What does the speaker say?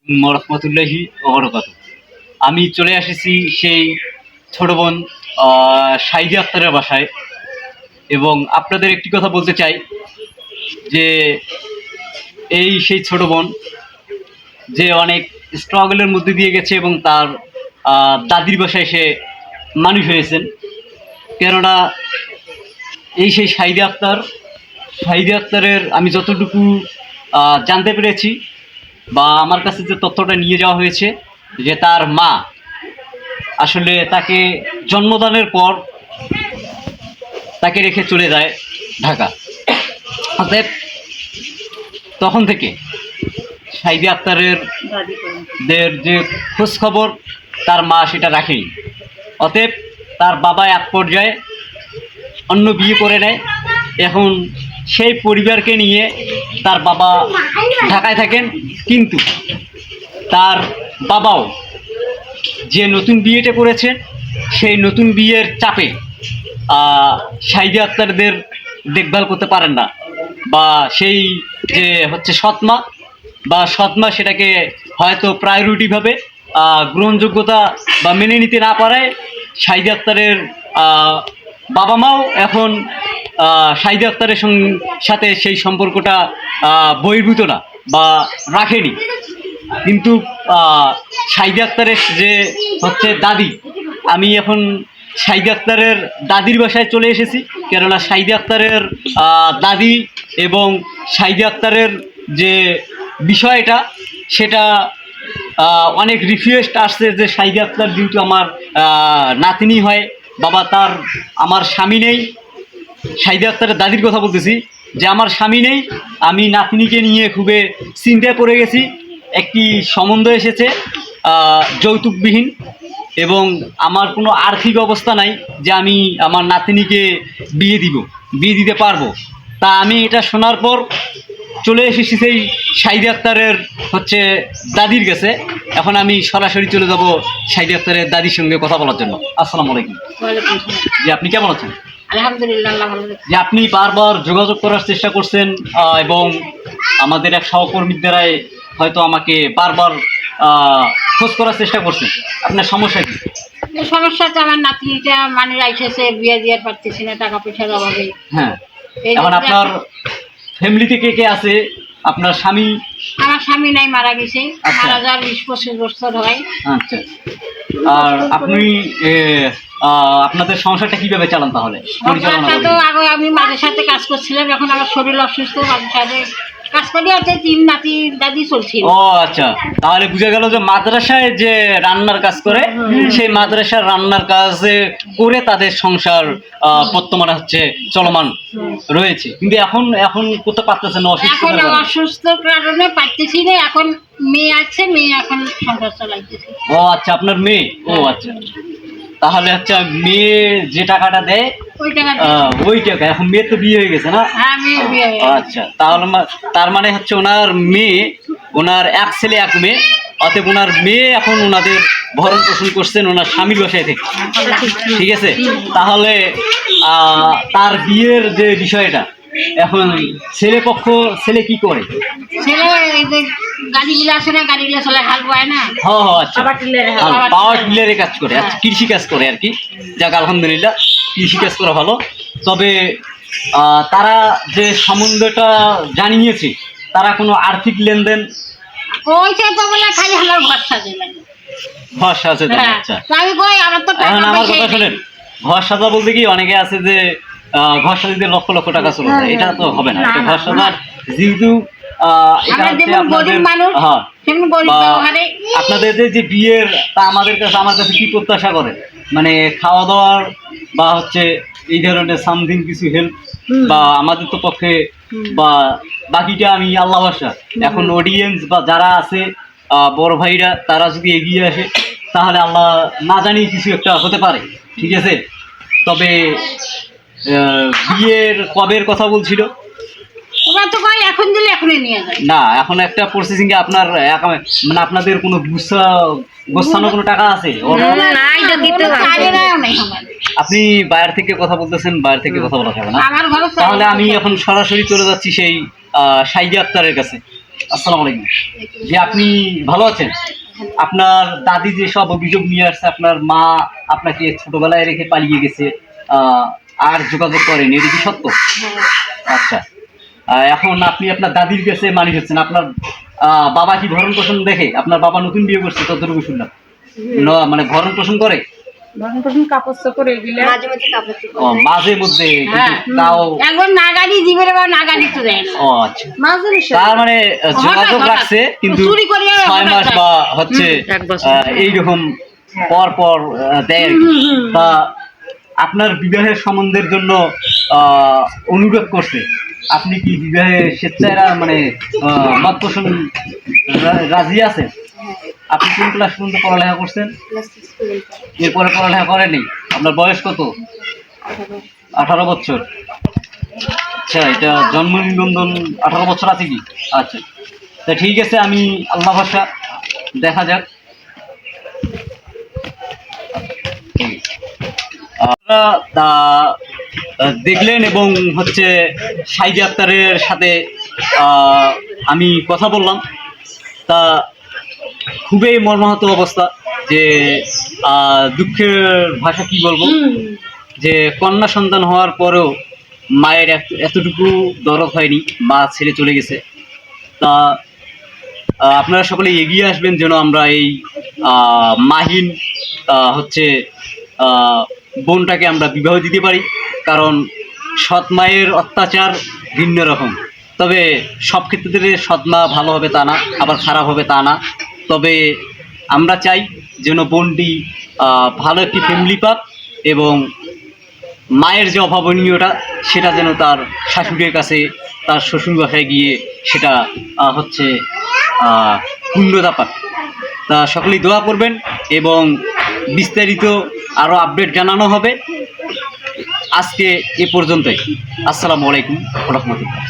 রহমতুল্লাহি ওবরাকাত। আমি চলে এসেছি সেই ছোট বোন সাইদি আক্তারের বাসায়, এবং আপনাদের একটি কথা বলতে চাই যে সেই ছোট বোন যে অনেক স্ট্রাগলের মধ্যে দিয়ে গেছে এবং তার দাদির বাসায় সে মানুষ হয়েছেন। কেননা সেই সাইদি আক্তারের আমি যতটুকু জানতে পেরেছি বা আমার কাছে যে তথ্যটা নিয়ে যাওয়া হয়েছে, যে তার মা আসলে তাকে জন্মদানের পর তাকে রেখে চলে যায় ঢাকা। অতএব তখন থেকে সাইদি আক্তারের যে খোঁজ খবর তার মা সেটা রাখেনি। অতএব তার বাবা এক পর্যায়ে অন্য বিয়ে করে নেয়। এখন সেই পরিবারকে নিয়ে তার বাবা ঢাকায় থাকেন, কিন্তু তার বাবাও যে নতুন বিয়েটা করেছেন সেই নতুন বিয়ের চাপে সাইদি আক্তারদের দেখভাল করতে পারেন না, বা সেই যে হচ্ছে সৎমা সেটাকে হয়তো প্রায়োরিটিভাবে গ্রহণযোগ্যতা বা মেনে নিতে না পারায় সাইদি আক্তারের বাবা মাও এখন সাইদি আক্তারের সাথে সেই সম্পর্কটা বহির্ভূত না বা রাখেনি। কিন্তু সাইদি আক্তারের যে হচ্ছে দাদি, আমি এখন সাইদি আক্তারের দাদির বাসায় চলে এসেছি। কেননা সাইদি আক্তারের দাদি এবং সাইদি আক্তারের যে বিষয়টা সেটা অনেক রিকোয়েস্ট আসছে যে সাইদি আক্তার যেহেতু আমার নাতনি হয়, বাবা তার আমার স্বামী নেই, সাইদি আক্তারের দাদির কথা বলতেছি, যে আমার স্বামী নেই, আমি নাতনিকে নিয়ে খুবই চিন্তায় পড়ে গেছি। একটি সম্বন্ধ এসেছে যৌতুকবিহীন, এবং আমার কোনো আর্থিক অবস্থা নাই যে আমি আমার নাতনিকে বিয়ে দিতে পারবো। তা আমি এটা শোনার পর চলে এসেছি সেই সাইদি আক্তারের হচ্ছে দাদির কাছে। এখন আমি সরাসরি চলে যাব সাইদি আক্তারের দাদির সঙ্গে কথা বলার জন্য। আসসালামু আলাইকুম। জি, আপনি কেমন আছেন? আলহামদুলিল্লাহ। যে আপনি বারবার যোগাযোগ করার চেষ্টা করছেন, এবং আমাদের এক সহকর্মীর দ্বারাই হয়তো আমাকে বারবার খোঁজ করার চেষ্টা করছেন। আপনার সমস্যা কি? সমস্যাটা আমার নাতিটা মানে রাইখেছে, বিয়ে দিয়ে পারতেছি না টাকা পয়সার অভাবে। হ্যাঁ, এখন আপনার ফ্যামিলিতে কে কে আছে? আপনার স্বামী? আমার স্বামী নাই, মারা গেছে। মারা যাওয়ার 20-25 বছর হয়। আচ্ছা, আর আপনি আপনাদের সংসারটা কিভাবে চালান তাহলে? সংসারটা তো আগে আমি মাঝে সাথে কাজ করছিলাম, এখন আমার শরীর অসুস্থ, মাঝে সাথে কাজ করি আর 3 নাতি দাদি চলছিল। ও আচ্ছা, তাহলে বুঝা গেল যে মাদ্রাসায় যে রান্নার কাজ করে, সেই মাদ্রাসার রান্নার কাজে করে তাদের সংসার বর্তমানে হচ্ছে চলমান রয়েছে। কিন্তু এখন করতে পারতেছে না, অসুস্থর কারণে পারতেছি না। এখন মেয়ে আছে, মেয়ে এখন সংসার চালাইতেছে। ও আচ্ছা, আপনার মেয়ে? ও আচ্ছা, তাহলে হচ্ছে মেয়ে যে টাকাটা দেয় ওই টাকা। এখন মেয়ের তো বিয়ে হয়ে গেছে না? আচ্ছা, তাহলে তার মানে হচ্ছে ওনার এক ছেলে এক মেয়ে। অতএব ওনার মেয়ে এখন ওনাদের ভরণ পোষণ করছেন ওনার স্বামীর বাসায় থেকে। ঠিক আছে, তাহলে তার বিয়ের যে বিষয়টা, এখন ছেলে কি করে? পাওয়ার টিলারের কাজ করে, কৃষি কাজ করে আর কি। যাক, আলহামদুলিল্লাহ, কৃষি কাজ করা ভালো। তবে তারা যে সম্বন্ধটা জানিয়েছে, তারা কোনো আর্থিক লেনদেন ঘর সাজে। আচ্ছা, এখন আমার কথা শোনেন, ঘর সাজা বলতে কি, অনেকে আছে যে ঘর সাজিতে লক্ষ লক্ষ টাকা চলে যায়, এটা তো হবে না। ঘর সাজার যেহেতু আপনাদের যে বিয়ের, তা আমার কাছে কি প্রত্যাশা করে, মানে খাওয়া দাওয়ার বা হচ্ছে এই ধরনের সামথিং কিছু হেল্প, বা আমাদের তো পক্ষে, বা বাকিটা আমি আল্লাহ ভরসা। এখন অডিয়েন্স বা যারা আছে বড় ভাইরা, তারা যদি এগিয়ে আসে তাহলে আল্লাহ না জানি কিছু একটা হতে পারে। ঠিক আছে, তবে বিয়ের কবের কথা বলছিল না, এখন একটা প্রসেসিং এ আপনার মানে আপনাদের কোনো গোছানো কোনো টাকা আছে? আপনি বাইরে থেকে কথা বলতেছেন, বাইরে থেকে কথা বলা যাবে না। তাহলে আমি এখন সরাসরি চলে যাচ্ছি সেই সাইদি আক্তারের কাছে। আসসালামু আলাইকুম। যে আপনি ভালো আছেন? আপনার দাদি যে সব অভিযোগ নিয়ে আসছে, আপনার মা আপনাকে ছোটবেলায় রেখে পালিয়ে গেছে, আহ, আর যোগাযোগ করেনি, এটা কি সত্য? হ্যাঁ। আচ্ছা, এখন আপনি আপনার দাদির কাছে মানিয়ে হচ্ছেন। আপনার বাবা কি ভরণ পোষণ দেখে? আপনার বাবা নতুন বিয়ে করছে ততটুকু শুনলাম, মানে ভরণ পোষণ করে? ভরণ পোষণ কাপড় চোপড় এগুলো মাঝে মাঝে কাপড় ও, মাঝে মধ্যে, কিন্তু হ্যাঁ, তাও। একবার নাগালি জীবের এবার নাগালি তো দেয় না। ও আচ্ছা, মাঝে তার মানে যোগাযোগ হঠাৎ। রাখছে, কিন্তু চুরি করে 6 মাস হঠাৎ। বা হচ্ছে এক বছর। এইরকম পর পর দেয় আর কি। তা আপনার বিবাহের সম্বন্ধের জন্য অনুরোধ করছে, আপনি কি বিবাহে স্বেচ্ছায় মানে মত পোষণ রাজি আছেন? আপনি কোন ক্লাস পর্যন্ত পড়ালেখা করছেন? এরপরে পড়ালেখা করেনি? আপনার বয়স কত? 18 বছর। আচ্ছা, এটা জন্ম নিবন্ধন 18 বছর আছে কি? আচ্ছা, তা ঠিক আছে, আমি আল্লাহ ভাষা দেখা যাক। আপনারা দেখলেন, এবং হচ্ছে সাইদি আক্তারের সাথে আমি কথা বললাম। তা খুবই মর্মাহত অবস্থা, যে দুঃখের ভাষা কি বলবো, যে কন্যা সন্তান হওয়ার পরেও মায়ের এতটুকু দরদ হয়নি, মা ছেড়ে চলে গেছে। তা আপনারা সকলে এগিয়ে আসবেন যেন আমরা এই মাহিন হচ্ছে বোনটাকে আমরা বিবাহ দিতে পারি। কারণ সৎ মায়ের অত্যাচার ভিন্ন রকম, তবে সব ক্ষেত্রে সৎ মা ভালো হবে তা না, আবার খারাপ হবে তা না। তবে আমরা চাই যেন বোনটি ভালো একটি ফ্যামিলি পাক, এবং মায়ের যে অভাবনীয়টা সেটা যেন তার শাশুড়ির কাছে, তার শ্বশুর বাসায় গিয়ে সেটা হচ্ছে পূর্ণতা পাক। তা সকলেই দোয়া করবেন, এবং বিস্তারিত আরও আপডেট জানানো হবে। আজকে এ পর্যন্তই। আসসালামু আলাইকুম ওয়া রাহমাতুল্লাহ।